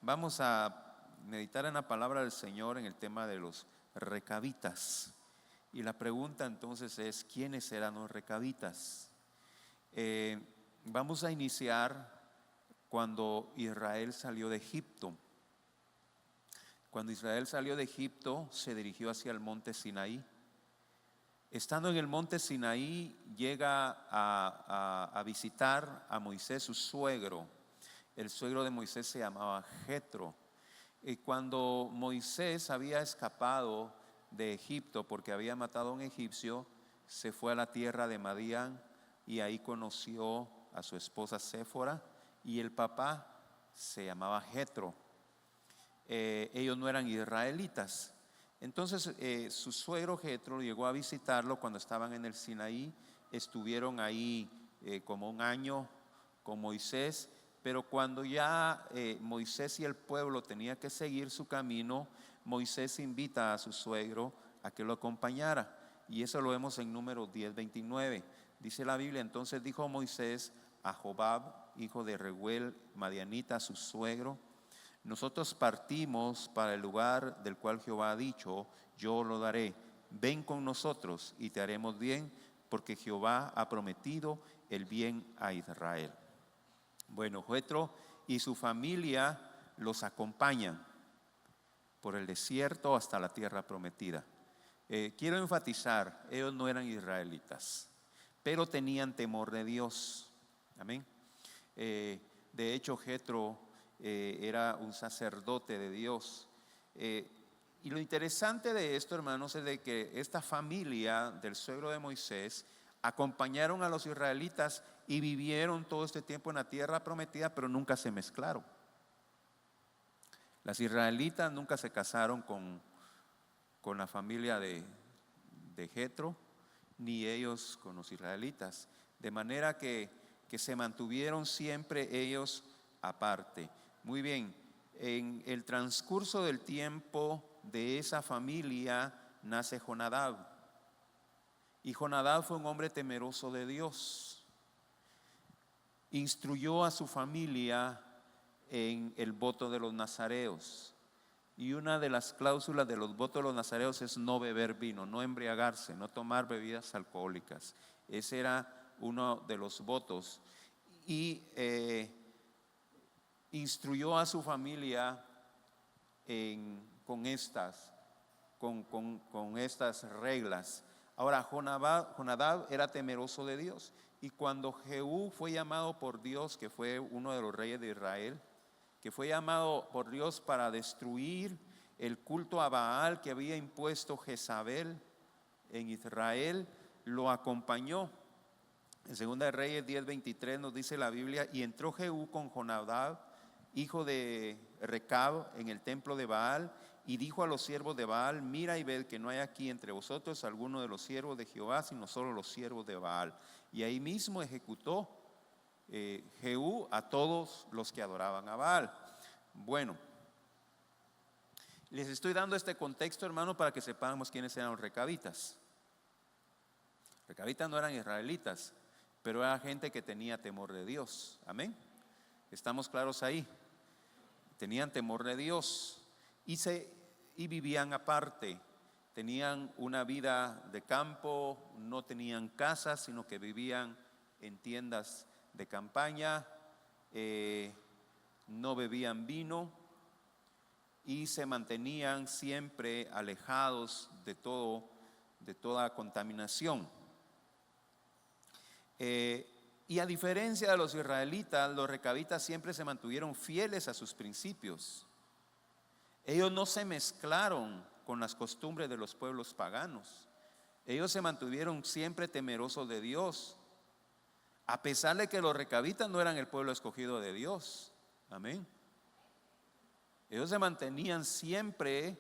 Vamos a meditar en la palabra del Señor en el tema de los recabitas. Y la pregunta entonces es, ¿quiénes eran los recabitas? Vamos a iniciar cuando Israel salió de Egipto. Cuando Israel salió de Egipto, se dirigió hacia el monte Sinaí. Estando en el monte Sinaí, llega a visitar a Moisés, su suegro. El suegro de Moisés se llamaba Jetro. Y cuando Moisés había escapado de Egipto porque había matado a un egipcio, se fue a la tierra de Madián y ahí conoció a su esposa Séfora, y el papá se llamaba Jetro. Ellos no eran israelitas. Entonces su suegro Jetro llegó a visitarlo cuando estaban en el Sinaí. Estuvieron ahí como un año con Moisés, pero cuando ya Moisés y el pueblo tenía que seguir su camino, Moisés invita a su suegro a que lo acompañara, y eso lo vemos en Números 10:29. Dice la Biblia: entonces dijo Moisés a Jobab, hijo de Reuel Madianita, su suegro: nosotros partimos para el lugar del cual Jehová ha dicho, yo lo daré. Ven con nosotros y te haremos bien, porque Jehová ha prometido el bien a Israel. Bueno, Jetro y su familia los acompañan por el desierto hasta la tierra prometida. Quiero enfatizar, ellos no eran israelitas, pero tenían temor de Dios. Amén. De hecho, Jetro era un sacerdote de Dios. Y lo interesante de esto, hermanos, es de que esta familia del suegro de Moisés acompañaron a los israelitas y vivieron todo este tiempo en la tierra prometida, pero nunca se mezclaron. Las israelitas nunca se casaron con la familia de Jetro, ni ellos con los israelitas, de manera que se mantuvieron siempre ellos aparte. Muy bien, en el transcurso del tiempo de esa familia nace Jonadab, y Jonadab fue un hombre temeroso de Dios. Instruyó a su familia en el voto de los nazareos, y una de las cláusulas de los votos de los nazareos es no beber vino, no embriagarse, no tomar bebidas alcohólicas. Ese era uno de los votos. Y instruyó a su familia con estas reglas. Ahora, Jonadab era temeroso de Dios, y cuando Jehú fue llamado por Dios, que fue uno de los reyes de Israel, que fue llamado por Dios para destruir el culto a Baal que había impuesto Jezabel en Israel, lo acompañó. En 2 de Reyes 10:23 nos dice la Biblia: y entró Jehú con Jonadab, hijo de Recab, en el templo de Baal, y dijo a los siervos de Baal: mira y ved que no hay aquí entre vosotros alguno de los siervos de Jehová, sino solo los siervos de Baal. Y ahí mismo ejecutó Jehú a todos los que adoraban a Baal. Bueno, les estoy dando este contexto, hermano, para que sepamos quiénes eran los recabitas. Recabitas no eran israelitas, pero era gente que tenía temor de Dios. Amén. ¿Estamos claros ahí? Tenían temor de Dios y vivían aparte. Tenían una vida de campo, no tenían casas, sino que vivían en tiendas de campaña, no bebían vino y se mantenían siempre alejados de toda contaminación. Y a diferencia de los israelitas, los recabitas siempre se mantuvieron fieles a sus principios. Ellos no se mezclaron con las costumbres de los pueblos paganos. Ellos se mantuvieron siempre temerosos de Dios, a pesar de que los recabitas no eran el pueblo escogido de Dios. Amén. Ellos se mantenían siempre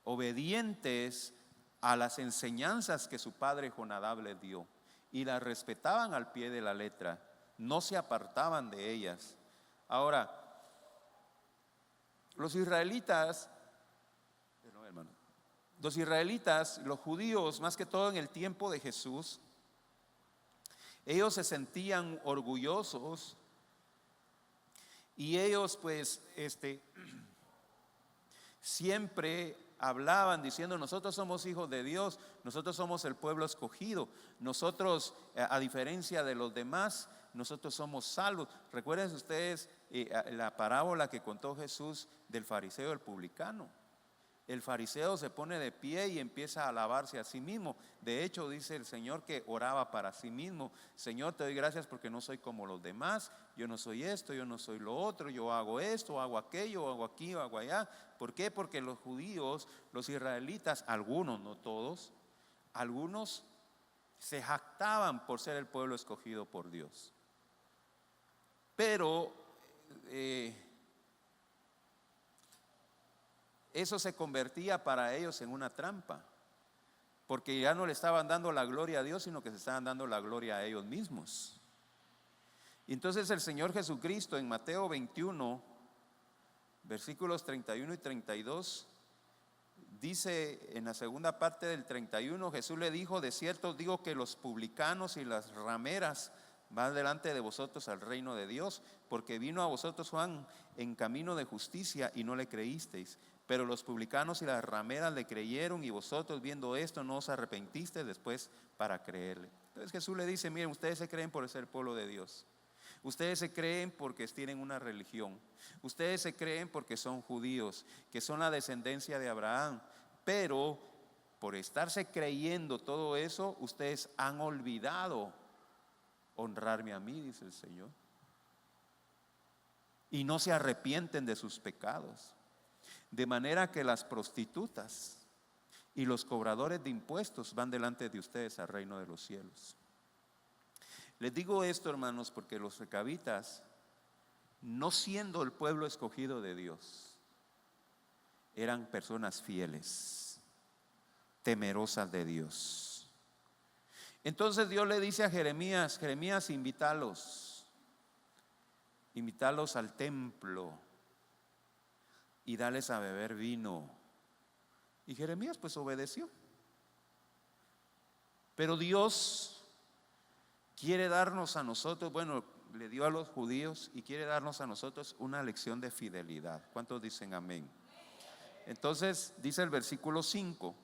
obedientes a las enseñanzas que su padre Jonadab les dio, y las respetaban al pie de la letra, no se apartaban de ellas. Ahora, los israelitas, los judíos, más que todo en el tiempo de Jesús, ellos se sentían orgullosos Y ellos pues siempre hablaban diciendo: nosotros somos hijos de Dios, nosotros somos el pueblo escogido, nosotros a diferencia de los demás, nosotros somos salvos. Recuerden ustedes la parábola que contó Jesús del fariseo y el publicano. El fariseo se pone de pie y empieza a alabarse a sí mismo. De hecho, dice el Señor que oraba para sí mismo: Señor, te doy gracias porque no soy como los demás. Yo no soy esto, yo no soy lo otro. Yo hago esto, hago aquello, hago aquí, hago allá. ¿Por qué? Porque los judíos, los israelitas, algunos, no todos, algunos se jactaban por ser el pueblo escogido por Dios. Pero eso se convertía para ellos en una trampa, porque ya no le estaban dando la gloria a Dios, sino que se estaban dando la gloria a ellos mismos. Y entonces el Señor Jesucristo en Mateo 21, versículos 31 y 32, dice en la segunda parte del 31, Jesús le dijo: de cierto os digo que los publicanos y las rameras van delante de vosotros al reino de Dios, porque vino a vosotros Juan en camino de justicia y no le creísteis, pero los publicanos y las rameras le creyeron, y vosotros viendo esto no os arrepentisteis después para creerle. Entonces Jesús le dice: miren, ustedes se creen por ser pueblo de Dios, ustedes se creen porque tienen una religión, ustedes se creen porque son judíos, que son la descendencia de Abraham, pero por estarse creyendo todo eso, ustedes han olvidado honrarme a mí, dice el Señor, y no se arrepienten de sus pecados. De manera que las prostitutas y los cobradores de impuestos van delante de ustedes al reino de los cielos. Les digo esto, hermanos, porque los recabitas, no siendo el pueblo escogido de Dios, eran personas fieles, temerosas de Dios. Entonces Dios le dice a Jeremías: Jeremías, invítalos al templo y dales a beber vino. Y Jeremías pues obedeció. Pero Dios quiere darnos a nosotros, bueno, le dio a los judíos y quiere darnos a nosotros una lección de fidelidad. ¿Cuántos dicen amén? Entonces dice el versículo 5: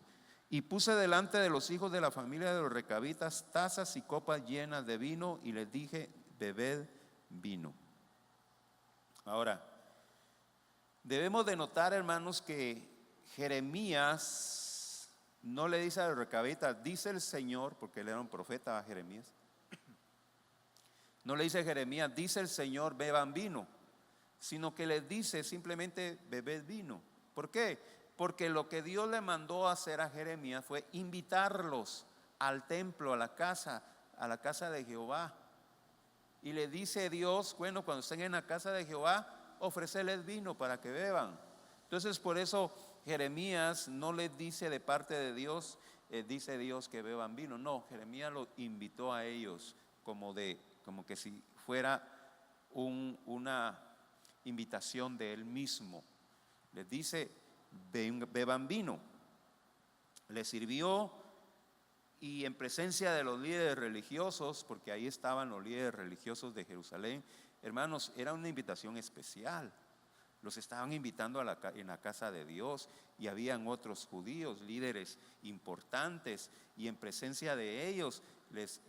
y puse delante de los hijos de la familia de los recabitas tazas y copas llenas de vino, y les dije: bebed vino. Ahora, debemos de notar, hermanos, que Jeremías no le dice a los recabitas: dice el Señor, porque él era un profeta a Jeremías. No le dice a Jeremías: dice el Señor, beban vino, sino que les dice simplemente: bebed vino. ¿Por qué? Porque lo que Dios le mandó a hacer a Jeremías fue invitarlos al templo, a la casa de Jehová. Y le dice Dios: bueno, cuando estén en la casa de Jehová, ofrecerles vino para que beban. Entonces por eso Jeremías no les dice de parte de Dios, dice Dios que beban vino. No, Jeremías los invitó a ellos como que si fuera una invitación de él mismo. Les dice: beban vino. Les sirvió, y en presencia de los líderes religiosos, porque ahí estaban los líderes religiosos de Jerusalén, hermanos, era una invitación especial. Los estaban invitando en la casa de Dios, y habían otros judíos, líderes importantes, y en presencia de ellos les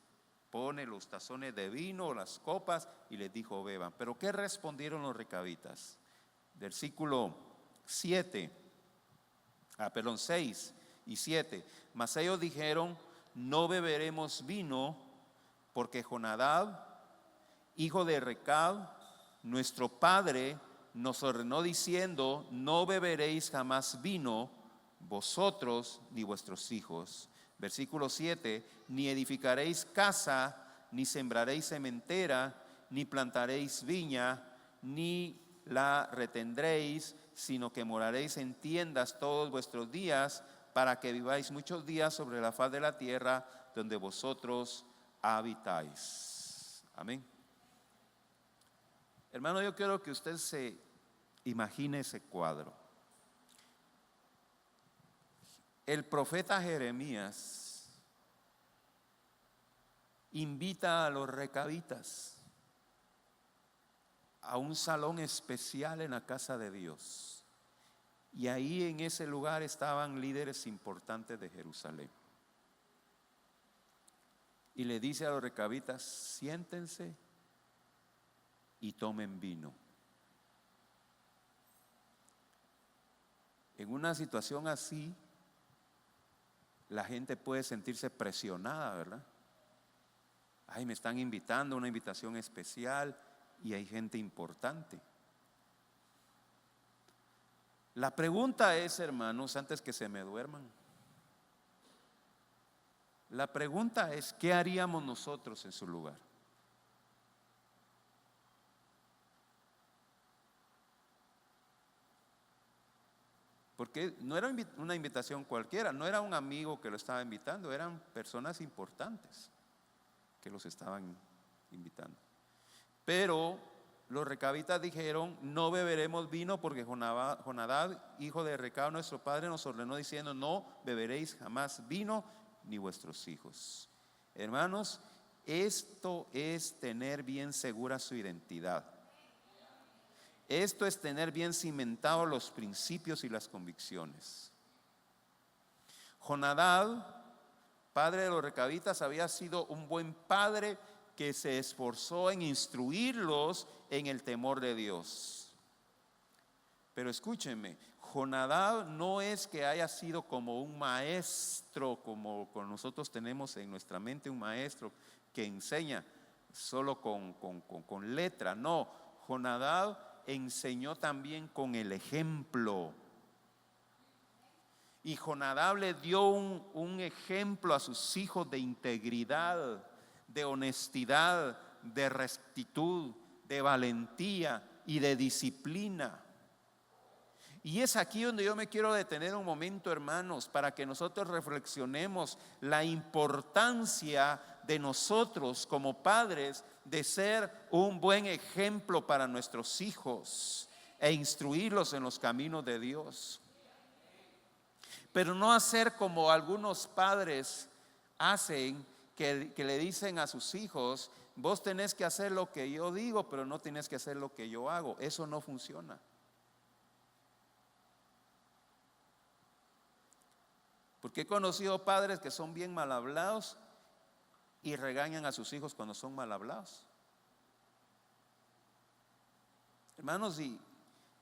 pone los tazones de vino, las copas, y les dijo: beban. Pero ¿qué respondieron los recabitas? Versículo 6 y 7. Mas ellos dijeron: no beberemos vino, porque Jonadab, hijo de Recab, nuestro padre, nos ordenó diciendo: no beberéis jamás vino, vosotros ni vuestros hijos. Versículo 7: ni edificaréis casa, ni sembraréis sementera, ni plantaréis viña, ni la retendréis, sino que moraréis en tiendas todos vuestros días, para que viváis muchos días sobre la faz de la tierra donde vosotros habitáis. Amén. Hermano, yo quiero que usted se imagine ese cuadro. El profeta Jeremías invita a los recabitas a un salón especial en la casa de Dios. Y ahí en ese lugar estaban líderes importantes de Jerusalén. Y le dice a los recabitas: siéntense y tomen vino. En una situación así, la gente puede sentirse presionada, ¿verdad? Ay, me están invitando a una invitación especial y hay gente importante. La pregunta es, hermanos, antes que se me duerman, la pregunta es: ¿qué haríamos nosotros en su lugar? Porque no era una invitación cualquiera, no era un amigo que lo estaba invitando, eran personas importantes que los estaban invitando. Pero los recabitas dijeron: no beberemos vino, porque Jonadab, hijo de Recab, nuestro padre, nos ordenó diciendo: no beberéis jamás vino, ni vuestros hijos. Hermanos, esto es tener bien segura su identidad. Esto es tener bien cimentados los principios y las convicciones. Jonadab, padre de los recabitas, había sido un buen padre que se esforzó en instruirlos en el temor de Dios. Pero escúchenme, Jonadab no es que haya sido como un maestro, como nosotros tenemos en nuestra mente un maestro que enseña solo con letra. No, Jonadab enseñó también con el ejemplo. Y Jonadab le dio un ejemplo a sus hijos de integridad, de honestidad, de rectitud, de valentía y de disciplina. Y es aquí donde yo me quiero detener un momento, hermanos, para que nosotros reflexionemos la importancia de nosotros como padres de ser un buen ejemplo para nuestros hijos e instruirlos en los caminos de Dios. Pero no hacer como algunos padres hacen, que le dicen a sus hijos: vos tenés que hacer lo que yo digo, pero no tenés que hacer lo que yo hago. Eso no funciona. Porque he conocido padres que son bien mal hablados y regañan a sus hijos cuando son mal hablados. Hermanos, y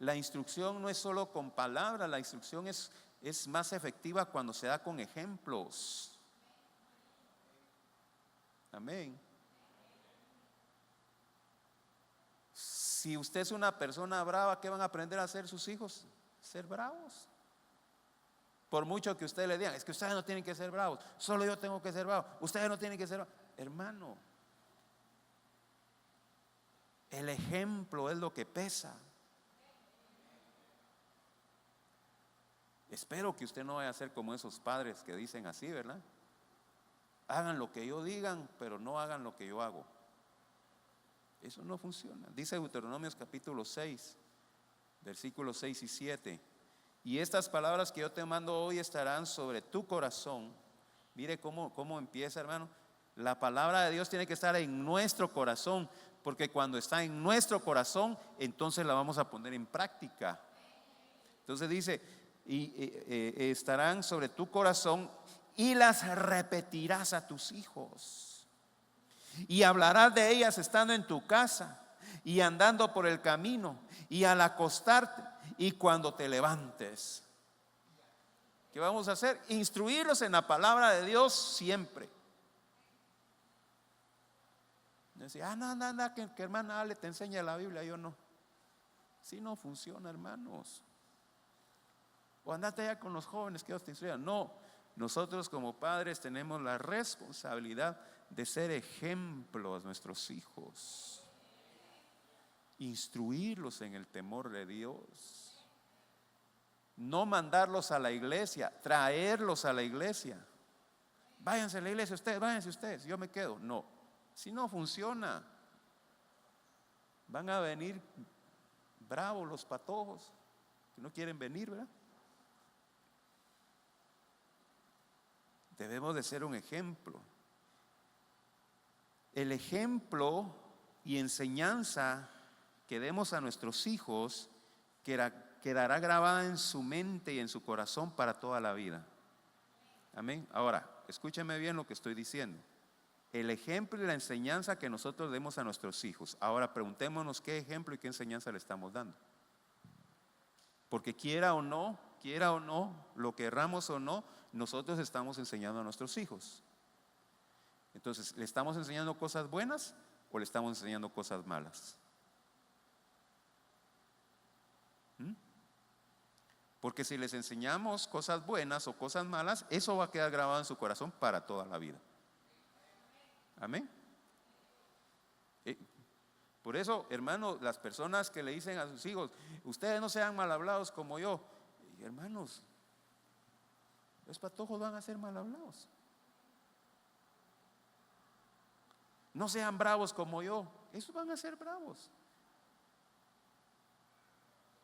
la instrucción no es solo con palabras, la instrucción es más efectiva cuando se da con ejemplos. Amén. Si usted es una persona brava, ¿qué van a aprender a hacer sus hijos? Ser bravos. Por mucho que ustedes le digan: es que ustedes no tienen que ser bravos, solo yo tengo que ser bravo, ustedes no tienen que ser bravos. Hermano, el ejemplo es lo que pesa. Espero que usted no vaya a ser como esos padres que dicen así, ¿verdad? Hagan lo que yo digan, pero no hagan lo que yo hago. Eso no funciona. Dice Deuteronomios capítulo 6, versículos 6 y 7: y estas palabras que yo te mando hoy estarán sobre tu corazón. Mire cómo empieza, hermano. La palabra de Dios tiene que estar en nuestro corazón, porque cuando está en nuestro corazón, entonces la vamos a poner en práctica. Entonces dice: estarán sobre tu corazón, y las repetirás a tus hijos, y hablarás de ellas estando en tu casa, y andando por el camino, y al acostarte, y cuando te levantes. ¿Qué vamos a hacer? Instruirlos en la palabra de Dios siempre. Decía: no, que hermana Ale te enseña la Biblia, yo no. Si no funciona, hermanos. O andate allá con los jóvenes que Dios te instruya. No, nosotros como padres tenemos la responsabilidad de ser ejemplos a nuestros hijos, instruirlos en el temor de Dios. No mandarlos a la iglesia, traerlos a la iglesia. Váyanse a la iglesia ustedes, váyanse ustedes, yo me quedo. No, si no funciona, van a venir bravos los patojos que no quieren venir, ¿verdad? Debemos de ser un ejemplo. El ejemplo y enseñanza que demos a nuestros hijos quedará grabada en su mente y en su corazón para toda la vida. Amén. Ahora, escúcheme bien lo que estoy diciendo. El ejemplo y la enseñanza que nosotros demos a nuestros hijos. Ahora preguntémonos qué ejemplo y qué enseñanza le estamos dando. Porque quiera o no, lo querramos o no, nosotros estamos enseñando a nuestros hijos. Entonces, ¿le estamos enseñando cosas buenas o le estamos enseñando cosas malas? Porque si les enseñamos cosas buenas o cosas malas, eso va a quedar grabado en su corazón para toda la vida. Amén. Por eso, hermanos, las personas que le dicen a sus hijos, ustedes no sean mal hablados como yo, y hermanos, los patojos van a ser mal hablados. No sean bravos como yo, esos van a ser bravos.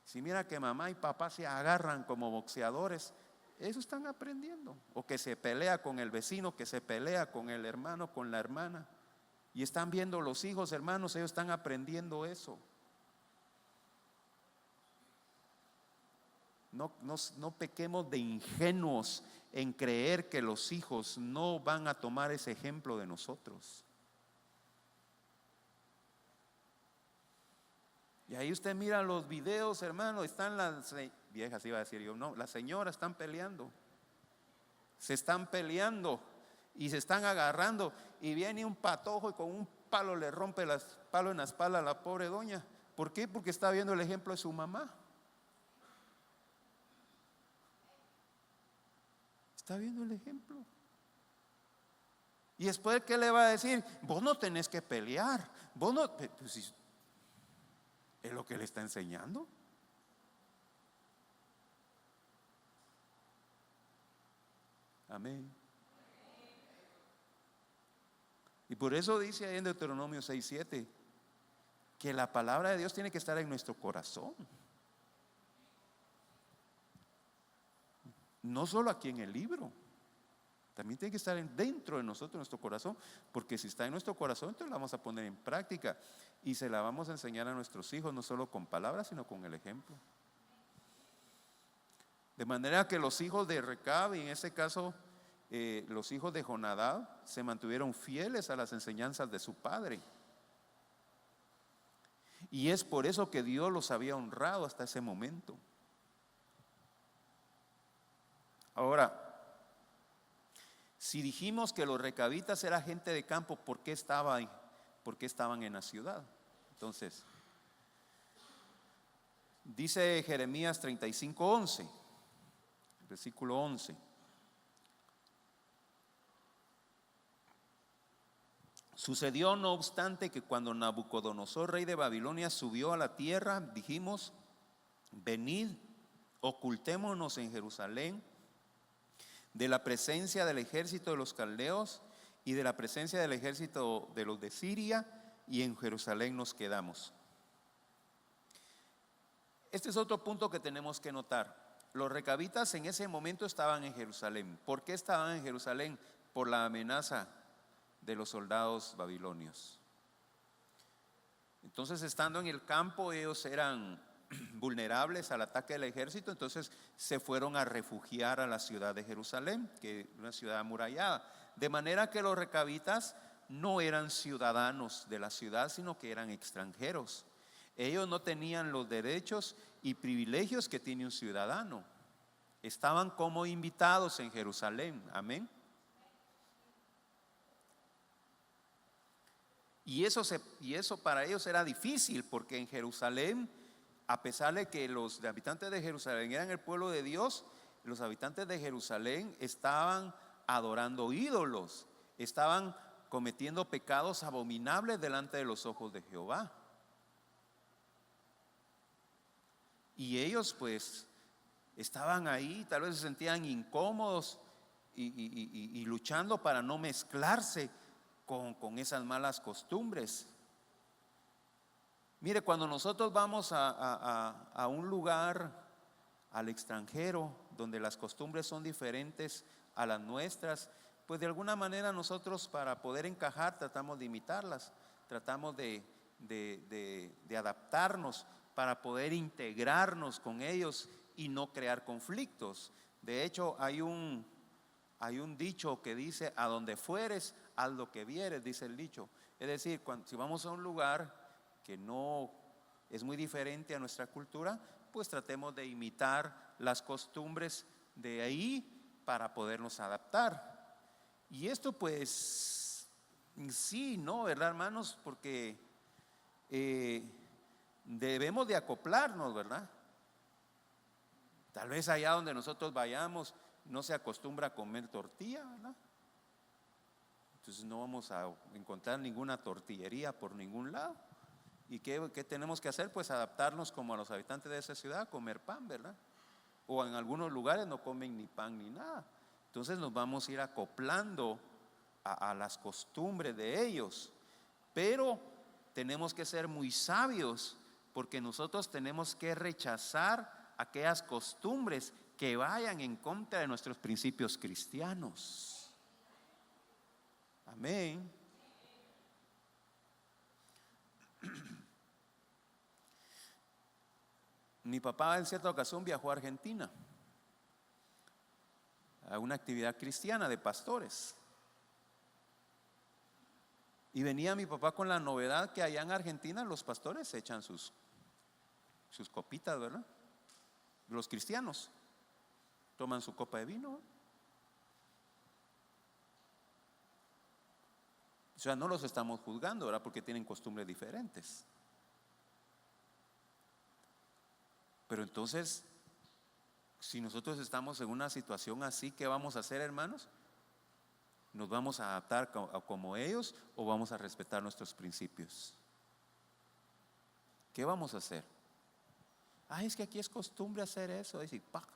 Si mira que mamá y papá se agarran como boxeadores, eso están aprendiendo. O que se pelea con el vecino, que se pelea con el hermano, con la hermana. Y están viendo los hijos, hermanos, ellos están aprendiendo eso. No pequemos de ingenuos en creer que los hijos no van a tomar ese ejemplo de nosotros. Y ahí usted mira los videos, hermano, están las viejas, iba a decir yo, no, las señoras están peleando. Se están peleando y se están agarrando. Y viene un patojo y con un palo le rompe el palo en la espalda a la pobre doña. ¿Por qué? Porque está viendo el ejemplo de su mamá. Está viendo el ejemplo. Y después, ¿qué le va a decir? Vos no tenés que pelear. Vos no. Pues, ¿es lo que le está enseñando? Amén. Y por eso dice ahí en Deuteronomio 6:7 que la palabra de Dios tiene que estar en nuestro corazón. No solo aquí en el libro, también tiene que estar dentro de nosotros, en nuestro corazón, porque si está en nuestro corazón, entonces la vamos a poner en práctica y se la vamos a enseñar a nuestros hijos, no solo con palabras, sino con el ejemplo. De manera que los hijos de Recab, y en este caso los hijos de Jonadab, se mantuvieron fieles a las enseñanzas de su padre. Y es por eso que Dios los había honrado hasta ese momento. Ahora, si dijimos que los recabitas eran gente de campo, ¿por qué estaban en la ciudad? Entonces, dice Jeremías 35:11, versículo 11. Sucedió no obstante que cuando Nabucodonosor, rey de Babilonia, subió a la tierra, dijimos, venid, ocultémonos en Jerusalén de la presencia del ejército de los caldeos y de la presencia del ejército de los de Siria, y en Jerusalén nos quedamos. Este es otro punto que tenemos que notar. Los recabitas en ese momento estaban en Jerusalén. ¿Por qué estaban en Jerusalén? Por la amenaza de los soldados babilonios. Entonces, estando en el campo, ellos eran vulnerables al ataque del ejército, entonces se fueron a refugiar a la ciudad de Jerusalén, que es una ciudad amurallada. De manera que los recabitas no eran ciudadanos de la ciudad, sino que eran extranjeros. Ellos no tenían los derechos y privilegios que tiene un ciudadano. Estaban como invitados en Jerusalén. Amén. Y eso para ellos era difícil, porque en Jerusalén, a pesar de que los habitantes de Jerusalén eran el pueblo de Dios, los habitantes de Jerusalén estaban adorando ídolos, estaban cometiendo pecados abominables delante de los ojos de Jehová. Y ellos pues estaban ahí, tal vez se sentían incómodos y luchando para no mezclarse con esas malas costumbres. Mire, cuando nosotros vamos a un lugar, al extranjero, donde las costumbres son diferentes a las nuestras, pues de alguna manera nosotros, para poder encajar, tratamos de imitarlas, tratamos de de adaptarnos para poder integrarnos con ellos y no crear conflictos. De hecho, hay un dicho que dice: a donde fueres, haz lo que vieres, dice el dicho. Es decir, si vamos a un lugar que no es muy diferente a nuestra cultura, pues tratemos de imitar las costumbres de ahí para podernos adaptar. Y esto pues sí, ¿no? ¿Verdad, hermanos? Porque debemos de acoplarnos, ¿verdad? Tal vez allá donde nosotros vayamos no se acostumbra a comer tortilla, ¿verdad? Entonces no vamos a encontrar ninguna tortillería por ningún lado. ¿Y qué tenemos que hacer? Pues adaptarnos como a los habitantes de esa ciudad, a comer pan, ¿verdad? O en algunos lugares no comen ni pan ni nada. Entonces nos vamos a ir acoplando a las costumbres de ellos. Pero tenemos que ser muy sabios, porque nosotros tenemos que rechazar aquellas costumbres que vayan en contra de nuestros principios cristianos. Amén. Mi papá en cierta ocasión viajó a Argentina a una actividad cristiana de pastores. Y venía mi papá con la novedad que allá en Argentina los pastores echan sus copitas, ¿verdad? Los cristianos toman su copa de vino. O sea, no los estamos juzgando, ¿verdad? Porque tienen costumbres diferentes. Pero entonces, si nosotros estamos en una situación así, ¿qué vamos a hacer, hermanos? ¿Nos vamos a adaptar como ellos o vamos a respetar nuestros principios? ¿Qué vamos a hacer? Es que aquí es costumbre hacer eso. Es decir, ¡pac!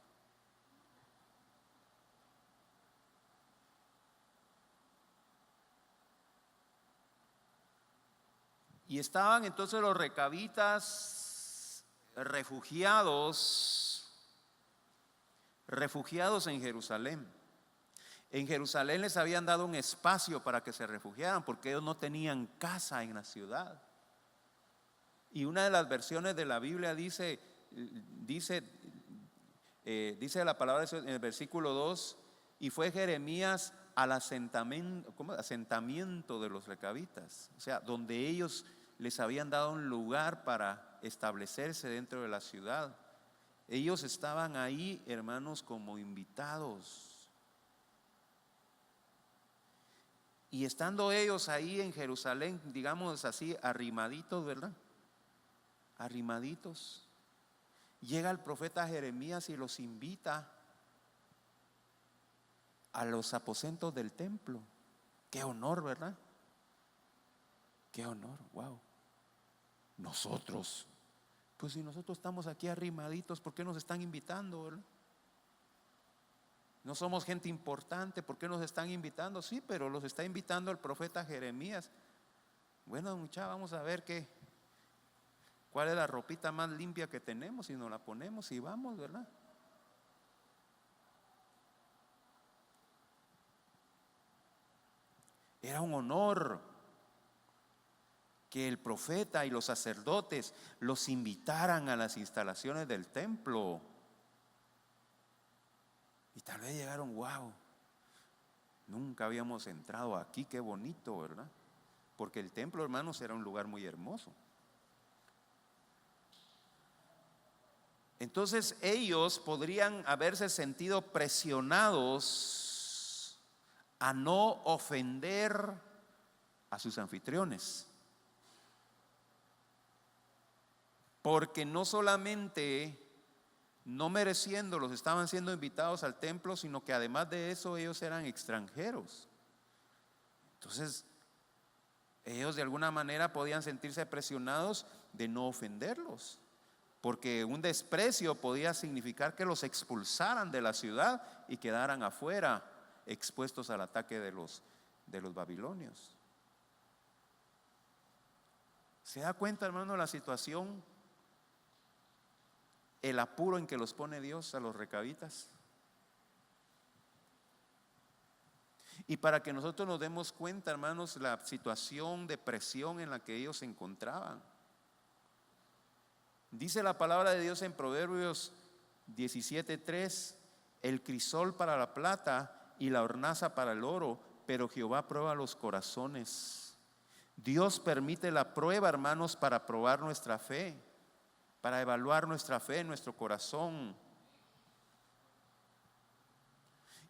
Y estaban entonces los recabitas refugiados en Jerusalén. En Jerusalén les habían dado un espacio para que se refugiaran, porque ellos no tenían casa en la ciudad. Y una de las versiones de la Biblia dice la palabra en el versículo 2: y fue Jeremías al asentamiento de los recabitas, o sea, donde ellos les habían dado un lugar para establecerse dentro de la ciudad. Ellos estaban ahí, hermanos, como invitados. Y estando ellos ahí en Jerusalén, digamos así, arrimaditos, ¿verdad? Arrimaditos. Llega el profeta Jeremías y los invita a los aposentos del templo. Qué honor, ¿verdad? Qué honor, wow. Nosotros, pues si nosotros estamos aquí arrimaditos, ¿por qué nos están invitando, verdad? No somos gente importante, ¿por qué nos están invitando? Sí, pero los está invitando el profeta Jeremías. Bueno, muchachos, vamos a ver cuál es la ropita más limpia que tenemos y nos la ponemos y vamos, ¿verdad? Era un honor que el profeta y los sacerdotes los invitaran a las instalaciones del templo. Y tal vez llegaron, wow, nunca habíamos entrado aquí, qué bonito, ¿verdad? Porque el templo, hermanos, era un lugar muy hermoso. Entonces ellos podrían haberse sentido presionados a no ofender a sus anfitriones, porque no solamente no mereciéndolos estaban siendo invitados al templo, sino que además de eso ellos eran extranjeros. Entonces ellos de alguna manera podían sentirse presionados de no ofenderlos, porque un desprecio podía significar que los expulsaran de la ciudad y quedaran afuera, expuestos al ataque de los babilonios. ¿Se da cuenta, hermano, la situación, el apuro en que los pone Dios a los recabitas? Y para que nosotros nos demos cuenta, hermanos, la situación de presión en la que ellos se encontraban. Dice la palabra de Dios en Proverbios 17:3: el crisol para la plata y la hornaza para el oro, pero Jehová prueba los corazones. Dios permite la prueba, hermanos, para probar nuestra fe, para evaluar nuestra fe, nuestro corazón.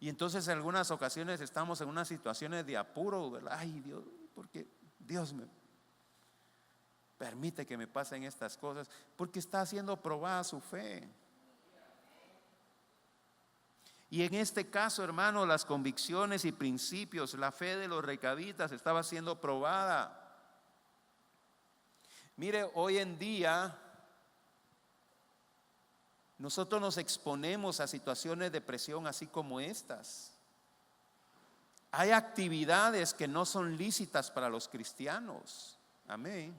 Y entonces en algunas ocasiones estamos en unas situaciones de apuro, ¿verdad? Ay, Dios, porque Dios me permite que me pasen estas cosas, porque está siendo probada su fe. Y en este caso, hermano, las convicciones y principios, la fe de los recabitas estaba siendo probada. Mire, hoy en día nosotros nos exponemos a situaciones de presión así como estas. Hay actividades que no son lícitas para los cristianos. Amén.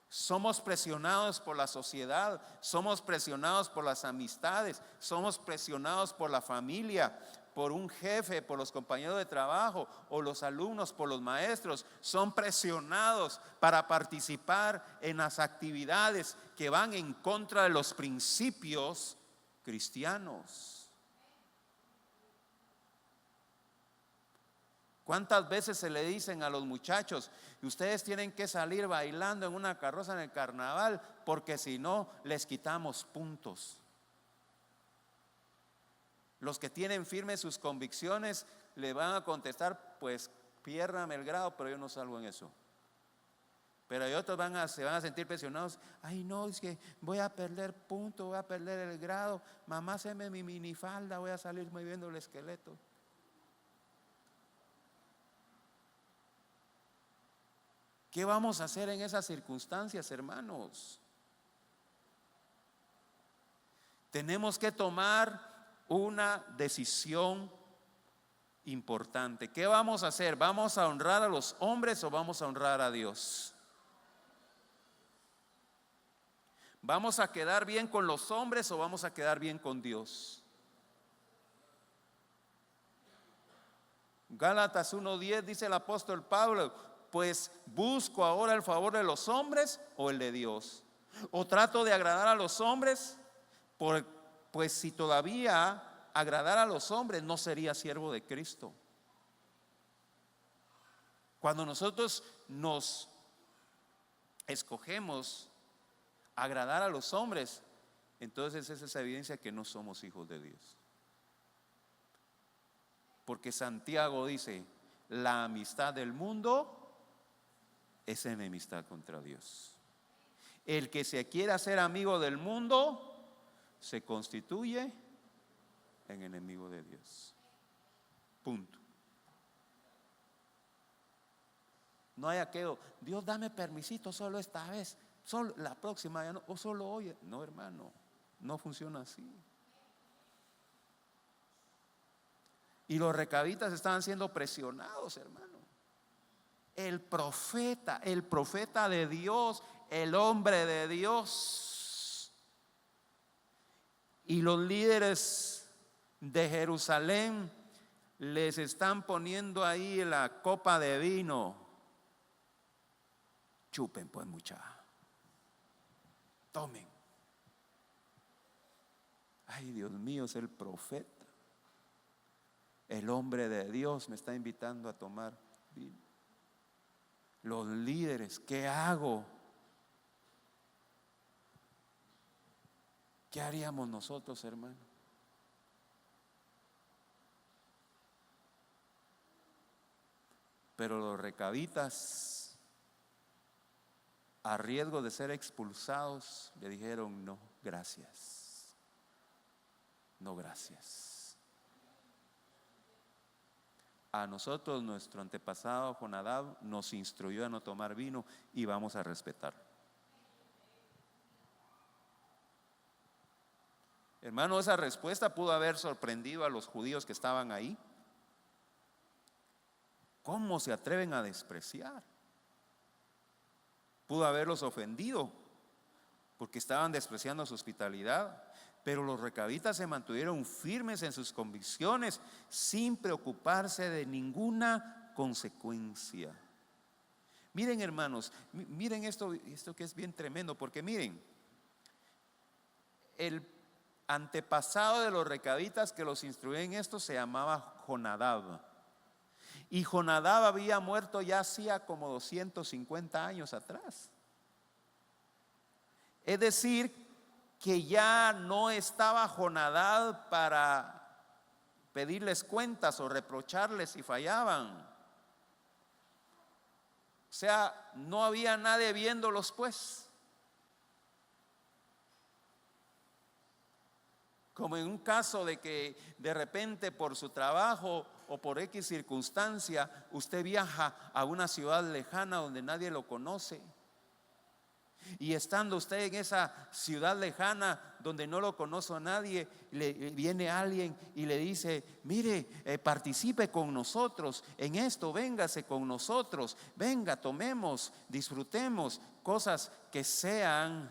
Somos presionados por la sociedad, somos presionados por las amistades, somos presionados por la familia, por un jefe, por los compañeros de trabajo o los alumnos, por los maestros. Son presionados para participar en las actividades que van en contra de los principios cristianos. ¿Cuántas veces se le dicen a los muchachos: ustedes tienen que salir bailando en una carroza en el carnaval, porque si no les quitamos puntos? Los que tienen firmes sus convicciones le van a contestar: pues piérdame el grado, pero yo no salgo en eso. Pero hay otros se van a sentir presionados: ay no, es que voy a perder puntos, voy a perder el grado, mamá, séme mi minifalda, voy a salir moviendo el esqueleto. ¿Qué vamos a hacer en esas circunstancias, hermanos? Tenemos que tomar una decisión importante. ¿Qué vamos a hacer? ¿Vamos a honrar a los hombres o vamos a honrar a Dios? ¿Vamos a quedar bien con los hombres o vamos a quedar bien con Dios? Gálatas 1:10 dice el apóstol Pablo: pues busco ahora el favor de los hombres o el de Dios, o trato de agradar a los hombres, pues si todavía agradara a los hombres no sería siervo de Cristo. Cuando nosotros nos escogemos agradar a los hombres, entonces esa es evidencia que no somos hijos de Dios. Porque Santiago dice: la amistad del mundo es enemistad contra Dios. El que se quiera hacer amigo del mundo se constituye en enemigo de Dios. Punto. No hay aquello: Dios, dame permisito solo esta vez, solo la próxima ya no, o solo hoy. No, hermano, no funciona así. Y los recabitas estaban siendo presionados, hermano. El profeta de Dios, el hombre de Dios, y los líderes de Jerusalén les están poniendo ahí la copa de vino. Chupen pues, muchachos, tomen. Ay, Dios mío, es el profeta, el hombre de Dios, me está invitando a tomar vino. Los líderes, ¿qué hago? ¿Qué haríamos nosotros, hermano? Pero los recabitas, a riesgo de ser expulsados, le dijeron: no, gracias. No, gracias. A nosotros, nuestro antepasado Jonadab nos instruyó a no tomar vino y vamos a respetar. Hermano, esa respuesta pudo haber sorprendido a los judíos que estaban ahí. ¿Cómo se atreven a despreciar? Pudo haberlos ofendido porque estaban despreciando su hospitalidad. Pero los recabitas se mantuvieron firmes en sus convicciones sin preocuparse de ninguna consecuencia. Miren, hermanos, miren esto que es bien tremendo, porque miren, el antepasado de los recabitas que los instruyó en esto se llamaba Jonadab. Y Jonadab había muerto ya hacía como 250 años atrás. Es decir, que ya no estaba Jonadab para pedirles cuentas o reprocharles si fallaban. O sea, no había nadie viéndolos pues. Como en un caso de que de repente por su trabajo o por X circunstancia usted viaja a una ciudad lejana donde nadie lo conoce. Y estando usted en esa ciudad lejana donde no lo conoce a nadie, viene alguien y le dice: mire, participe con nosotros en esto, véngase con nosotros, venga, tomemos, disfrutemos cosas que sean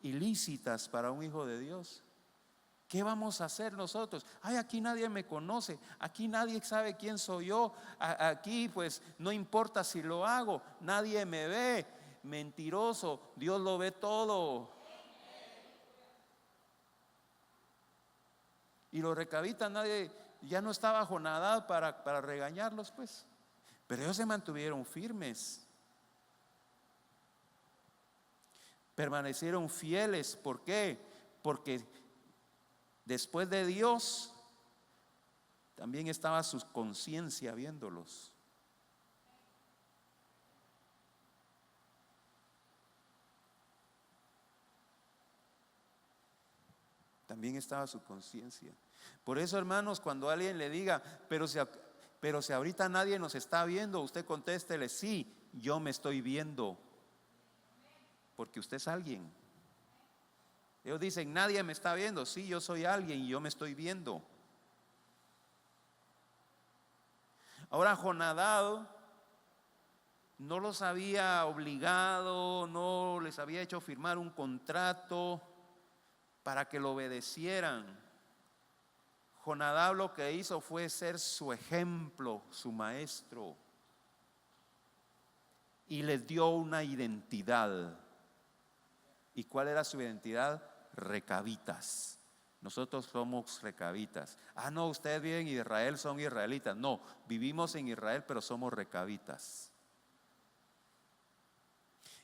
ilícitas para un hijo de Dios. ¿Qué vamos a hacer nosotros? Ay, aquí nadie me conoce, aquí nadie sabe quién soy yo, aquí pues no importa si lo hago, nadie me ve. Mentiroso, Dios lo ve todo. Y los recabitas, nadie, ya no estaba Jonadab para regañarlos pues, pero ellos se mantuvieron firmes, permanecieron fieles. ¿Por qué? Porque después de Dios también estaba su conciencia viéndolos. También estaba su conciencia. Por eso, hermanos, cuando alguien le diga: pero si ahorita nadie nos está viendo, usted contéstele: sí, yo me estoy viendo. Porque usted es alguien. Ellos dicen: nadie me está viendo. Sí, yo soy alguien y yo me estoy viendo. Ahora, Jonadab no los había obligado, no les había hecho firmar un contrato para que lo obedecieran. Jonadab lo que hizo fue ser su ejemplo, su maestro, y les dio una identidad. ¿Y cuál era su identidad? Recabitas. Nosotros somos recabitas. Ah, no, ustedes viven en Israel, son israelitas. No, vivimos en Israel, pero somos recabitas.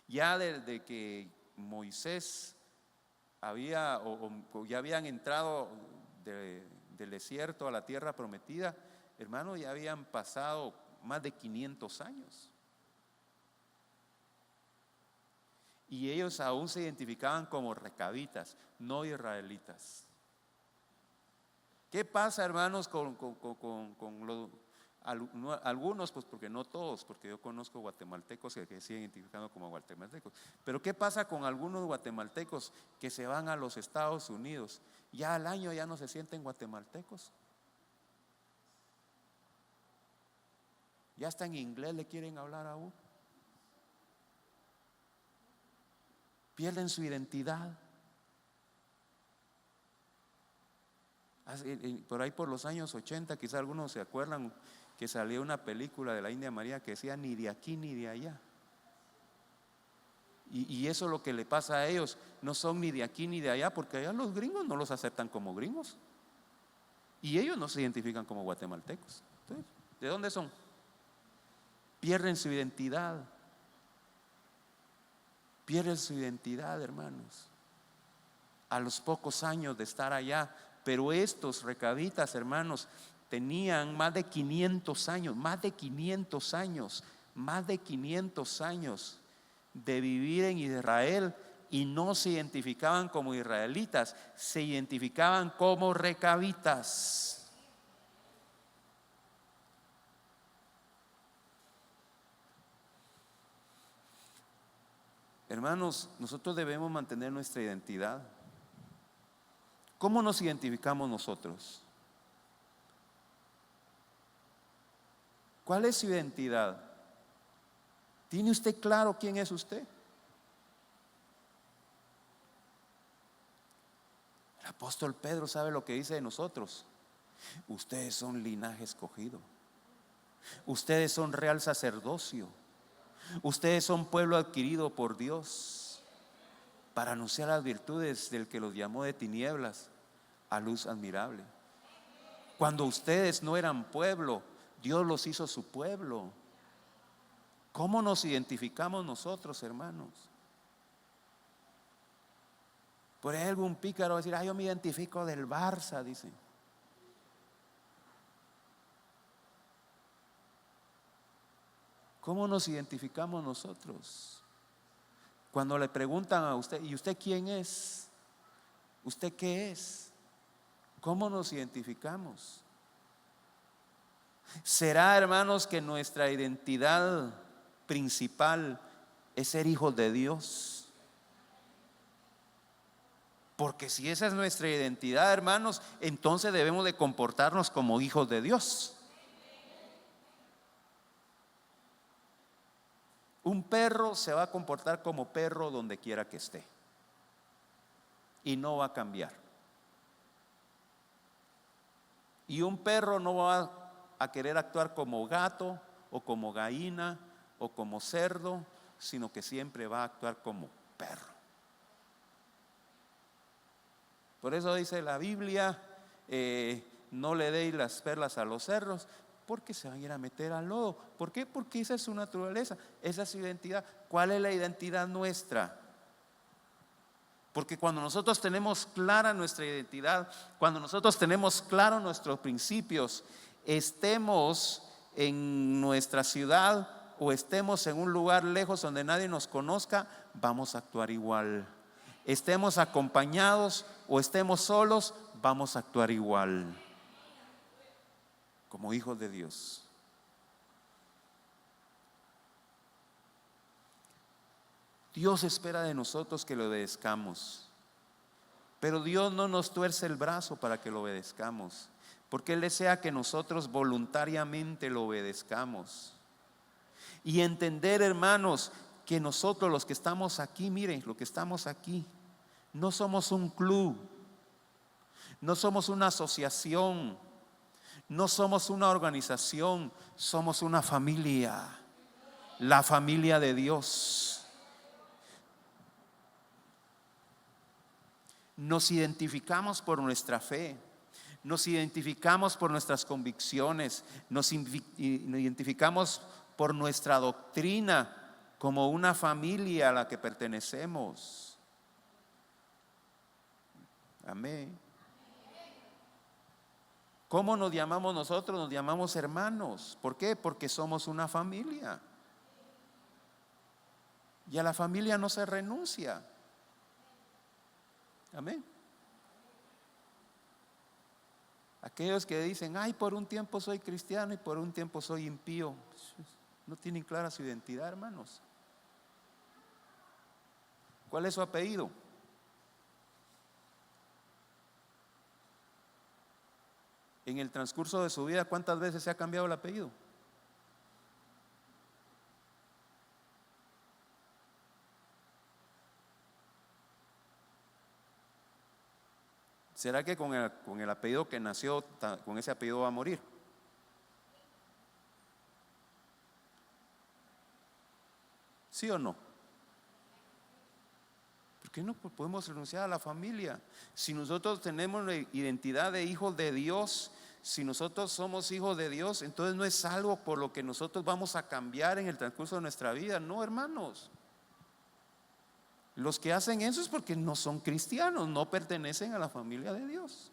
Ya desde que Moisés había o ya habían entrado del desierto a la tierra prometida, hermano, ya habían pasado más de 500 años. Y ellos aún se identificaban como recabitas, no israelitas. ¿Qué pasa, hermanos, con algunos? Pues porque no todos, porque yo conozco guatemaltecos que se siguen identificando como guatemaltecos. Pero ¿qué pasa con algunos guatemaltecos que se van a los Estados Unidos? Ya al año ya no se sienten guatemaltecos. Ya hasta en inglés le quieren hablar a uno. Pierden su identidad. Por ahí por los años 80, quizás algunos se acuerdan que salió una película de la India María que decía: ni de aquí ni de allá. Y eso es lo que le pasa a ellos. No son ni de aquí ni de allá, porque allá los gringos no los aceptan como gringos. Y ellos no se identifican como guatemaltecos. Entonces, ¿de dónde son? Pierden su identidad. Pierden su identidad, hermanos, a los pocos años de estar allá. Pero estos recabitas, hermanos, tenían más de 500 años, más de 500 años, más de 500 años de vivir en Israel, y no se identificaban como israelitas, se identificaban como recabitas. Hermanos, nosotros debemos mantener nuestra identidad. ¿Cómo nos identificamos nosotros? ¿Cuál es su identidad? ¿Tiene usted claro quién es usted? El apóstol Pedro sabe lo que dice de nosotros. Ustedes son linaje escogido. Ustedes son real sacerdocio. Ustedes son pueblo adquirido por Dios para anunciar las virtudes del que los llamó de tinieblas a luz admirable. Cuando ustedes no eran pueblo, Dios los hizo su pueblo. ¿Cómo nos identificamos nosotros, hermanos? Por ahí algún pícaro va a decir: yo me identifico del Barça, dice. ¿Cómo nos identificamos nosotros? Cuando le preguntan a usted: ¿y usted quién es? ¿Usted qué es? ¿Cómo nos identificamos? ¿Será, hermanos, que nuestra identidad principal es ser hijos de Dios? Porque si esa es nuestra identidad, hermanos, entonces debemos de comportarnos como hijos de Dios. Un perro se va a comportar como perro donde quiera que esté y no va a cambiar. Y un perro no va a querer actuar como gato o como gallina o como cerdo, sino que siempre va a actuar como perro. Por eso dice la Biblia: no le deis las perlas a los cerdos, porque se van a ir a meter al lodo. ¿Por qué? Porque esa es su naturaleza, esa es su identidad. ¿Cuál es la identidad nuestra? Porque cuando nosotros tenemos clara nuestra identidad, cuando nosotros tenemos claros nuestros principios, estemos en nuestra ciudad o estemos en un lugar lejos donde nadie nos conozca, vamos a actuar igual. Estemos acompañados o estemos solos, vamos a actuar igual, como hijos de Dios. Dios espera de nosotros que le obedezcamos, pero Dios no nos tuerce el brazo para que lo obedezcamos, porque Él desea que nosotros voluntariamente lo obedezcamos. Y entender, hermanos, que nosotros los que estamos aquí, miren, los que estamos aquí, no somos un club, no somos una asociación, no somos una organización, somos una familia, la familia de Dios. Nos identificamos por nuestra fe, nos identificamos por nuestras convicciones, nos identificamos por nuestra doctrina como una familia a la que pertenecemos. Amén. ¿Cómo nos llamamos nosotros? Nos llamamos hermanos. ¿Por qué? Porque somos una familia. Y a la familia no se renuncia. Amén. Aquellos que dicen: ay, por un tiempo soy cristiano y por un tiempo soy impío, no tienen clara su identidad, hermanos. ¿Cuál es su apellido? En el transcurso de su vida, ¿cuántas veces se ha cambiado el apellido? ¿Será que con el apellido que nació, con ese apellido va a morir? ¿Sí o no? ¿Por qué no podemos renunciar a la familia? Si nosotros tenemos la identidad de hijos de Dios, si nosotros somos hijos de Dios, entonces no es algo por lo que nosotros vamos a cambiar en el transcurso de nuestra vida. No, hermanos. Los que hacen eso es porque no son cristianos, no pertenecen a la familia de Dios.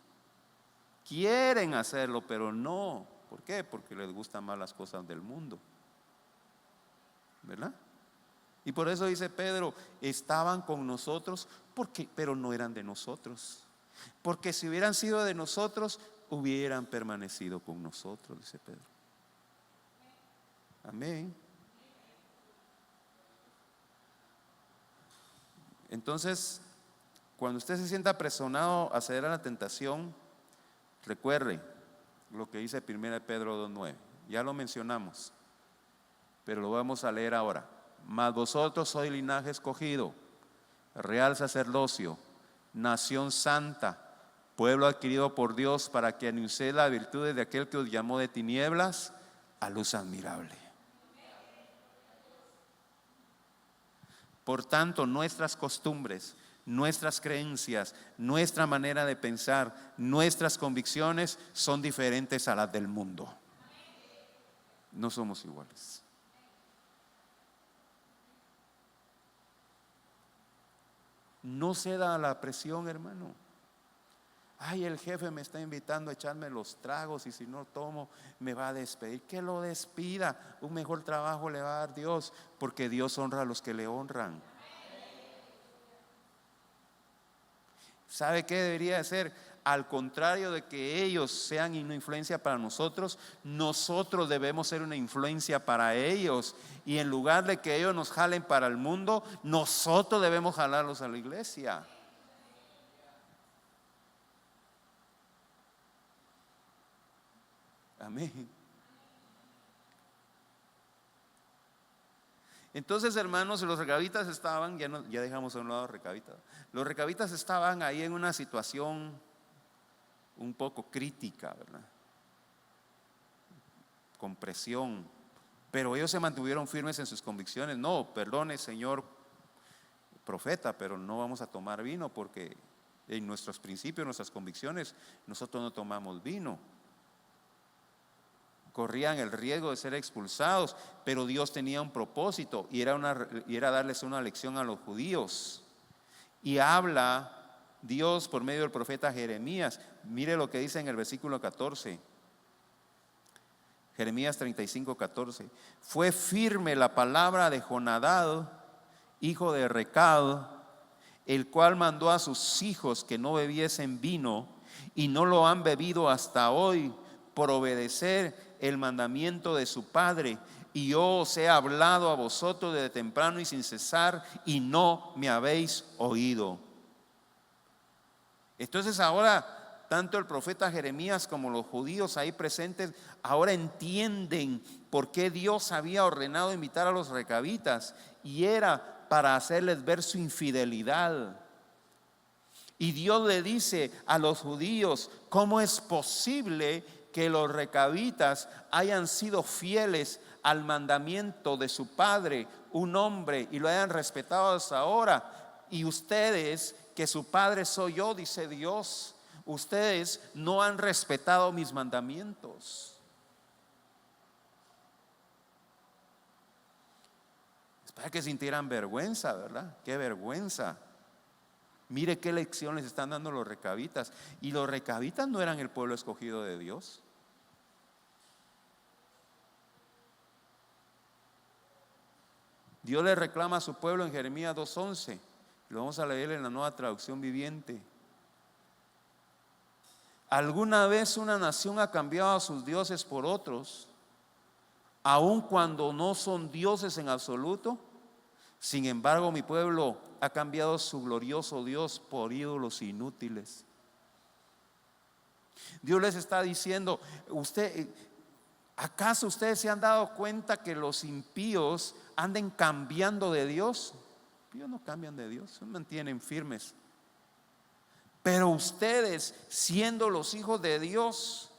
Quieren hacerlo, pero no. ¿Por qué? Porque les gustan más las cosas del mundo, ¿verdad? Y por eso dice Pedro: estaban con nosotros, pero no eran de nosotros. Porque si hubieran sido de nosotros, hubieran permanecido con nosotros, dice Pedro. Amén. Entonces, cuando usted se sienta presionado a ceder a la tentación, recuerde lo que dice 1 Pedro 2:9. Ya lo mencionamos, pero lo vamos a leer ahora. Mas vosotros sois linaje escogido, real sacerdocio, nación santa, pueblo adquirido por Dios, para que anunciéis las virtudes de aquel que os llamó de tinieblas a luz admirable. Por tanto, nuestras costumbres, nuestras creencias, nuestra manera de pensar, nuestras convicciones son diferentes a las del mundo. No somos iguales. No ceda a la presión, hermano. Ay, el jefe me está invitando a echarme los tragos y si no tomo me va a despedir. Que lo despida, un mejor trabajo le va a dar Dios, porque Dios honra a los que le honran. ¿Sabe qué debería de ser? Al contrario de que ellos sean una influencia para nosotros, nosotros debemos ser una influencia para ellos. Y en lugar de que ellos nos jalen para el mundo, nosotros debemos jalarlos a la iglesia. Amén. Entonces, hermanos, los recabitas estaban, ya dejamos a un lado recabitas. Los recabitas estaban ahí en una situación un poco crítica, ¿verdad? Con presión, pero ellos se mantuvieron firmes en sus convicciones. No, perdone, señor profeta, pero no vamos a tomar vino, porque en nuestros principios, nuestras convicciones, nosotros no tomamos vino. Corrían el riesgo de ser expulsados, pero Dios tenía un propósito y era darles una lección a los judíos. Y habla Dios por medio del profeta Jeremías. Mire lo que dice en el versículo 14. Jeremías 35:14. Fue firme la palabra de Jonadab, hijo de Recab, el cual mandó a sus hijos que no bebiesen vino, y no lo han bebido hasta hoy, por obedecer el mandamiento de su padre. Y yo os he hablado a vosotros desde temprano y sin cesar, y no me habéis oído. Entonces ahora, tanto el profeta Jeremías como los judíos ahí presentes, ahora entienden por qué Dios había ordenado invitar a los recabitas, y era para hacerles ver su infidelidad. Y Dios le dice a los judíos: ¿cómo es posible que los recabitas hayan sido fieles al mandamiento de su padre, un hombre, y lo hayan respetado hasta ahora? Y ustedes, que su padre soy yo, dice Dios, ustedes no han respetado mis mandamientos. Es para que sintieran vergüenza, ¿verdad? Qué vergüenza. Mire qué lección les están dando los recabitas. Y los recabitas no eran el pueblo escogido de Dios. Dios le reclama a su pueblo en Jeremías 2:11. Lo vamos a leer en la Nueva Traducción Viviente. ¿Alguna vez una nación ha cambiado a sus dioses por otros, aun cuando no son dioses en absoluto? Sin embargo, mi pueblo ha cambiado su glorioso Dios por ídolos inútiles. Dios les está diciendo: ¿acaso ustedes se han dado cuenta que los impíos anden cambiando de Dios? Ellos no cambian de Dios, se mantienen firmes. Pero ustedes, siendo los hijos de Dios,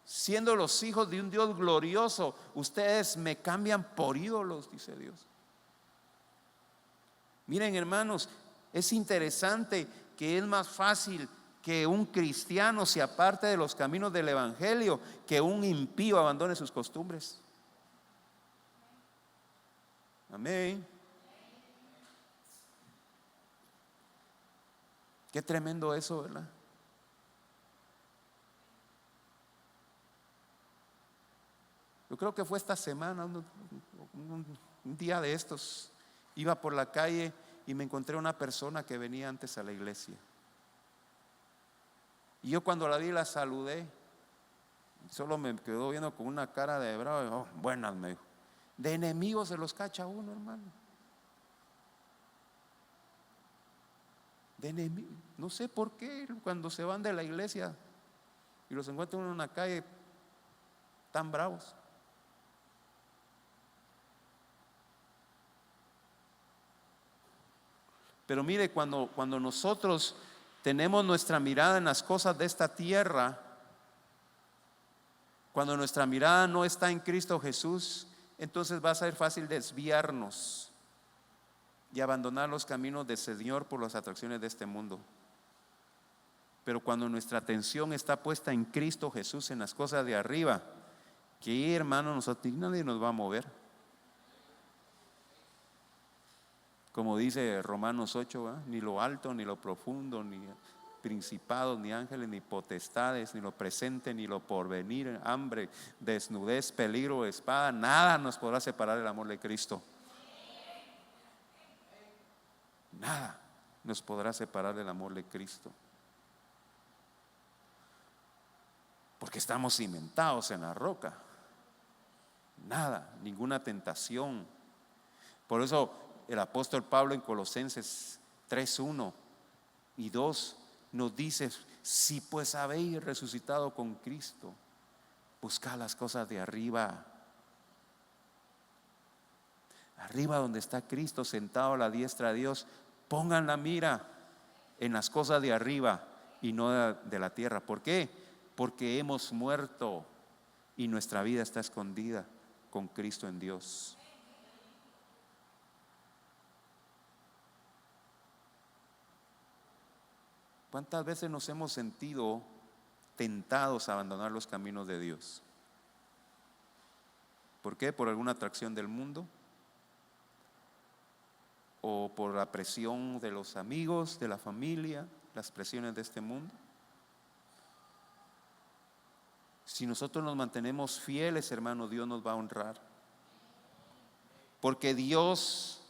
siendo los hijos de un Dios glorioso, ustedes me cambian por ídolos, dice Dios. Miren, hermanos, es interesante que es más fácil que un cristiano se aparte de los caminos del evangelio que un impío abandone sus costumbres. Amén. Qué tremendo eso, ¿verdad? Yo creo que fue esta semana, un día de estos, iba por la calle y me encontré una persona que venía antes a la iglesia. Y yo cuando la vi la saludé, solo me quedó viendo con una cara de bravo. Oh, buenas, me dijo. De enemigos se los cacha uno, hermano. De enemigos. No sé por qué cuando se van de la iglesia y los encuentran en una calle tan bravos. Pero mire, cuando nosotros tenemos nuestra mirada en las cosas de esta tierra, cuando nuestra mirada no está en Cristo Jesús, entonces va a ser fácil desviarnos y abandonar los caminos del Señor por las atracciones de este mundo. Pero cuando nuestra atención está puesta en Cristo Jesús, en las cosas de arriba, que hermano, nosotros nadie nos va a mover. Como dice Romanos 8, ¿va? Ni lo alto, ni lo profundo, ni principados, ni ángeles, ni potestades, ni lo presente, ni lo porvenir, hambre, desnudez, peligro, espada, nada nos podrá separar del amor de Cristo. Nada nos podrá separar del amor de Cristo. Porque estamos cimentados en la roca. Nada, ninguna tentación. Por eso el apóstol Pablo en Colosenses 3:1 y 2 nos dice: si pues habéis resucitado con Cristo, buscad las cosas de arriba. Arriba donde está Cristo sentado a la diestra de Dios. Pongan la mira en las cosas de arriba y no de la tierra. ¿Por qué? Porque hemos muerto y nuestra vida está escondida con Cristo en Dios. ¿Cuántas veces nos hemos sentido tentados a abandonar los caminos de Dios? ¿Por qué? ¿Por alguna atracción del mundo? ¿O por la presión de los amigos, de la familia, las presiones de este mundo? Si nosotros nos mantenemos fieles, hermano, Dios nos va a honrar. Porque Dios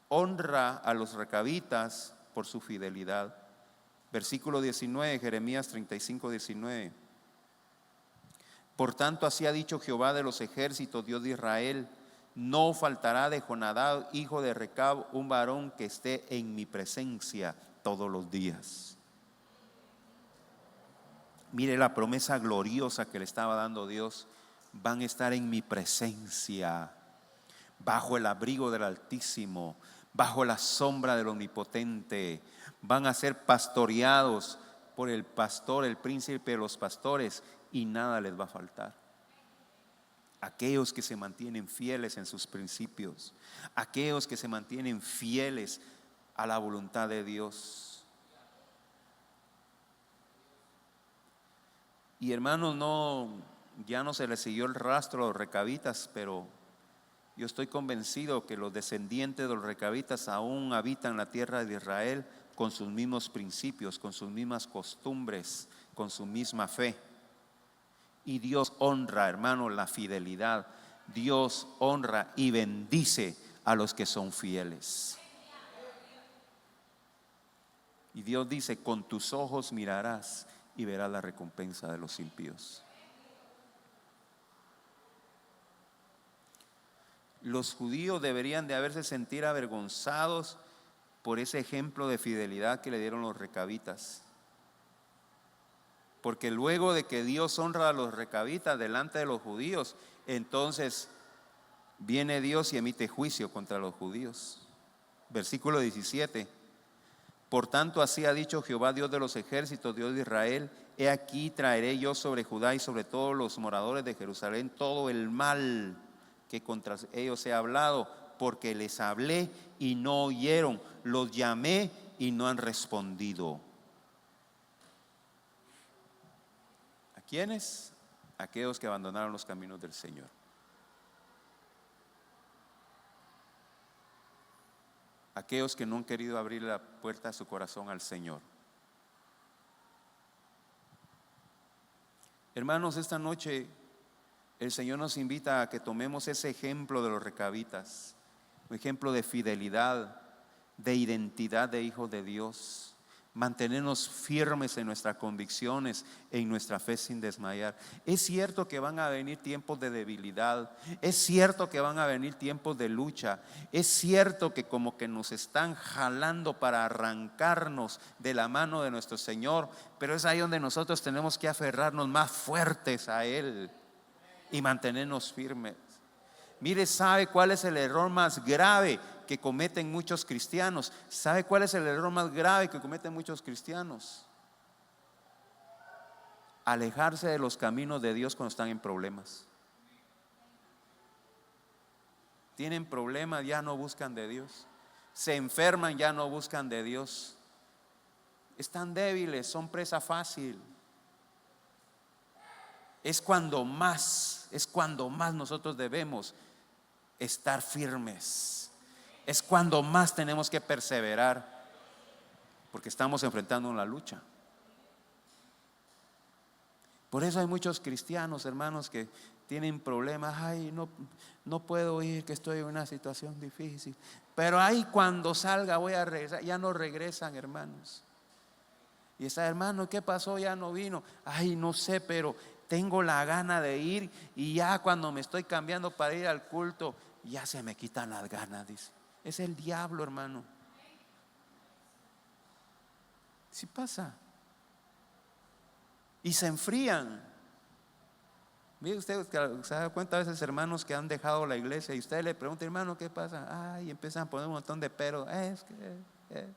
honra a los recabitas por su fidelidad. Versículo 19, Jeremías 35:19. Por tanto, así ha dicho Jehová de los ejércitos, Dios de Israel: no faltará de Jonadab, hijo de Recab, un varón que esté en mi presencia todos los días. Mire la promesa gloriosa que le estaba dando Dios: van a estar en mi presencia, bajo el abrigo del Altísimo, bajo la sombra del Omnipotente. Van a ser pastoreados por el pastor, el príncipe de los pastores, y nada les va a faltar. Aquellos que se mantienen fieles en sus principios, aquellos que se mantienen fieles a la voluntad de Dios. Y hermanos, ya no se les siguió el rastro a los recabitas, pero yo estoy convencido que los descendientes de los recabitas aún habitan la tierra de Israel con sus mismos principios, con sus mismas costumbres, con su misma fe. Y Dios honra, hermano, la fidelidad. Dios honra y bendice a los que son fieles. Y Dios dice: con tus ojos mirarás y verás la recompensa de los impíos. Los judíos deberían de haberse sentido avergonzados por ese ejemplo de fidelidad que le dieron los recabitas. Porque luego de que Dios honra a los recabitas delante de los judíos, entonces viene Dios y emite juicio contra los judíos. Versículo 17. Por tanto, así ha dicho Jehová, Dios de los ejércitos, Dios de Israel: he aquí traeré yo sobre Judá y sobre todos los moradores de Jerusalén todo el mal que contra ellos he hablado, porque les hablé y no oyeron, los llamé y no han respondido. ¿A quiénes? Aquellos que abandonaron los caminos del Señor. Aquellos que no han querido abrir la puerta de su corazón al Señor. Hermanos, esta noche el Señor nos invita a que tomemos ese ejemplo de los recabitas, un ejemplo de fidelidad, de identidad de hijos de Dios. Mantenernos firmes en nuestras convicciones, en nuestra fe sin desmayar. Es cierto que van a venir tiempos de debilidad, es cierto que van a venir tiempos de lucha, es cierto que como que nos están jalando para arrancarnos de la mano de nuestro Señor, pero es ahí donde nosotros tenemos que aferrarnos más fuertes a Él y mantenernos firmes. Mire, ¿sabe cuál es el error más grave que cometen muchos cristianos. ¿Sabe cuál es el error más grave que cometen muchos cristianos? Alejarse de los caminos de Dios cuando están en problemas. Tienen problemas, ya no buscan de Dios. Se enferman, ya no buscan de Dios. Están débiles, son presa fácil. Es cuando más nosotros debemos estar firmes. Es cuando más tenemos que perseverar, porque estamos enfrentando una lucha. Por eso hay muchos cristianos, hermanos, que tienen problemas. Ay, no puedo ir, que estoy en una situación difícil. Pero ahí cuando salga voy a regresar. Ya no regresan, hermanos. Y esa, hermano, ¿qué pasó? Ya no vino. Ay, no sé, pero tengo la gana de ir. Y ya cuando me estoy cambiando para ir al culto, ya se me quitan las ganas, dice. Es el diablo, hermano. Sí pasa. Y se enfrían. Mire usted, se da cuenta a veces hermanos que han dejado la iglesia y usted le pregunta, hermano, ¿qué pasa? Ay, empiezan a poner un montón de peros. Es que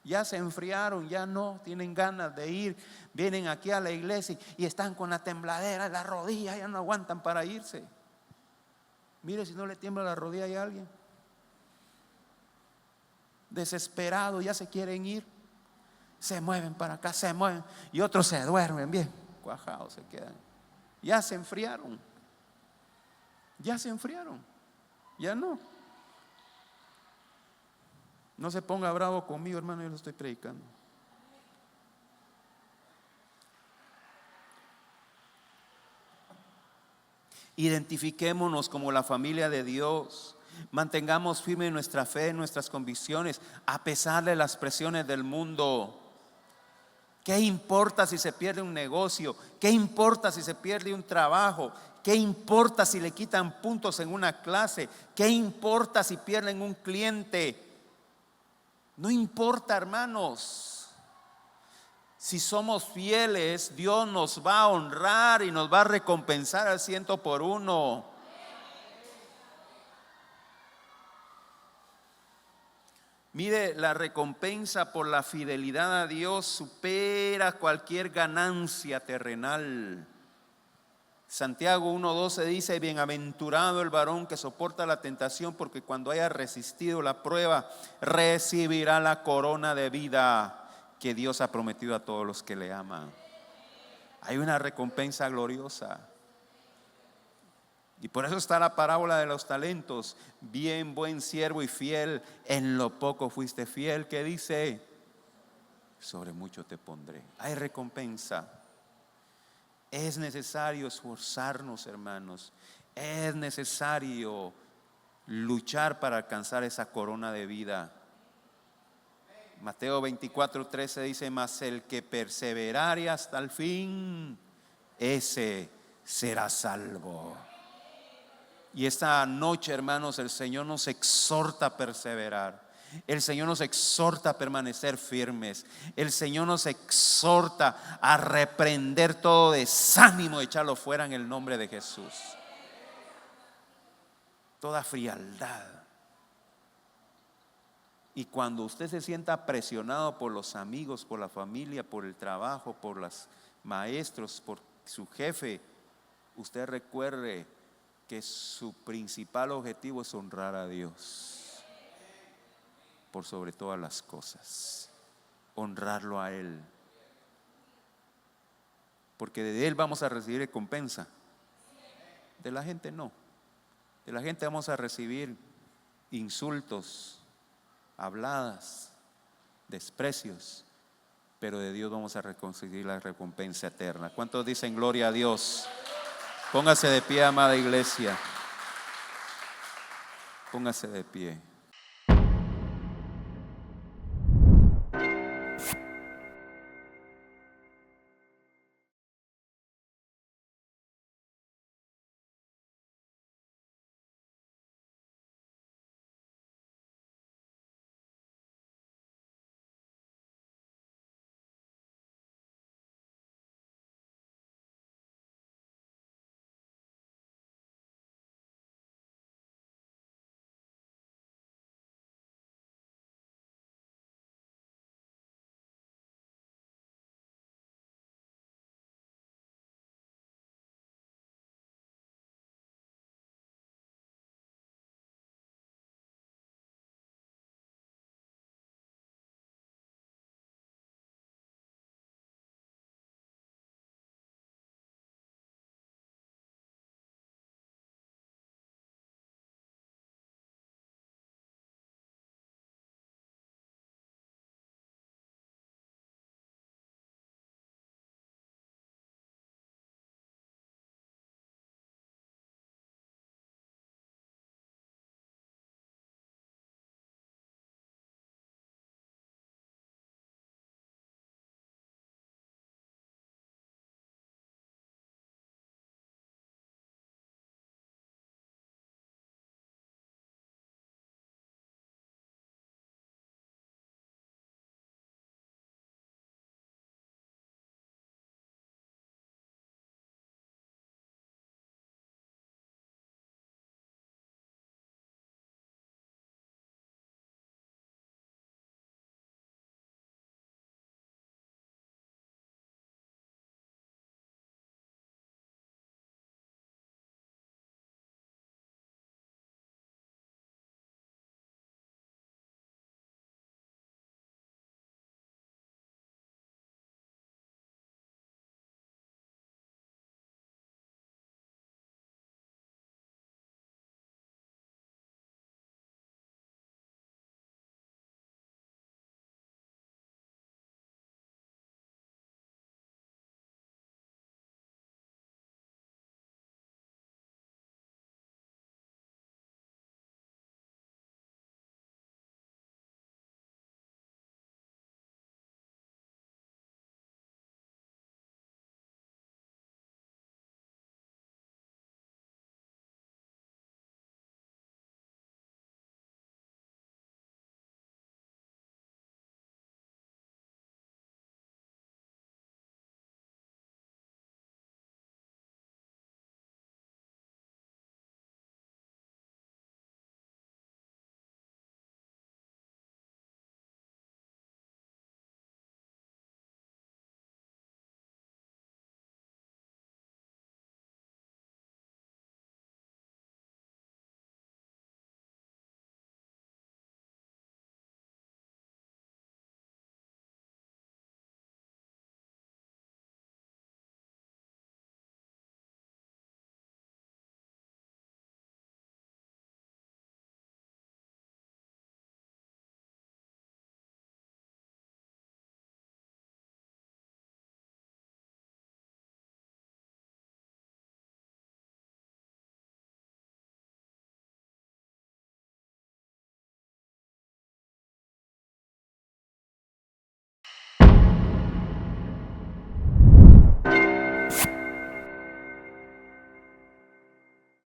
ya se enfriaron, ya no tienen ganas de ir. Vienen aquí a la iglesia y están con la tembladera, la rodilla, ya no aguantan para irse. Mire si no le tiembla la rodilla a alguien. Desesperado, ya se quieren ir. Se mueven para acá, se mueven. Y otros se duermen bien cuajados, se quedan. Ya se enfriaron. Ya se enfriaron. Ya no. No se ponga bravo conmigo, hermano, yo lo estoy predicando. Identifiquémonos como la familia de Dios. Mantengamos firme nuestra fe, en nuestras convicciones, a pesar de las presiones del mundo. ¿Qué importa si se pierde un negocio? ¿Qué importa si se pierde un trabajo? ¿Qué importa si le quitan puntos en una clase? ¿Qué importa si pierden un cliente? No importa, hermanos. Si somos fieles, Dios nos va a honrar y nos va a recompensar al 100%. Mire, la recompensa por la fidelidad a Dios supera cualquier ganancia terrenal. Santiago 1:12 dice: bienaventurado el varón que soporta la tentación, porque cuando haya resistido la prueba, recibirá la corona de vida que Dios ha prometido a todos los que le aman. Hay una recompensa gloriosa. Y por eso está la parábola de los talentos. Bien, buen siervo y fiel, en lo poco fuiste fiel. ¿Qué dice? Sobre mucho te pondré. Hay recompensa. Es necesario esforzarnos, hermanos. Es necesario luchar para alcanzar esa corona de vida. Mateo 24:13 dice: mas el que perseverare hasta el fin, ese será salvo. Y esta noche, hermanos, el Señor nos exhorta a perseverar. El Señor nos exhorta a permanecer firmes. El Señor nos exhorta a reprender todo desánimo, echarlo fuera en el nombre de Jesús. Toda frialdad. Y cuando usted se sienta presionado por los amigos, por la familia, por el trabajo, por los maestros, por su jefe, usted recuerde que su principal objetivo es honrar a Dios por sobre todas las cosas. Honrarlo a Él, porque de Él vamos a recibir recompensa. De la gente no. De la gente vamos a recibir insultos, habladas, desprecios, pero de Dios vamos a conseguir la recompensa eterna. ¿Cuántos dicen gloria a Dios? Póngase de pie, amada iglesia. Póngase de pie.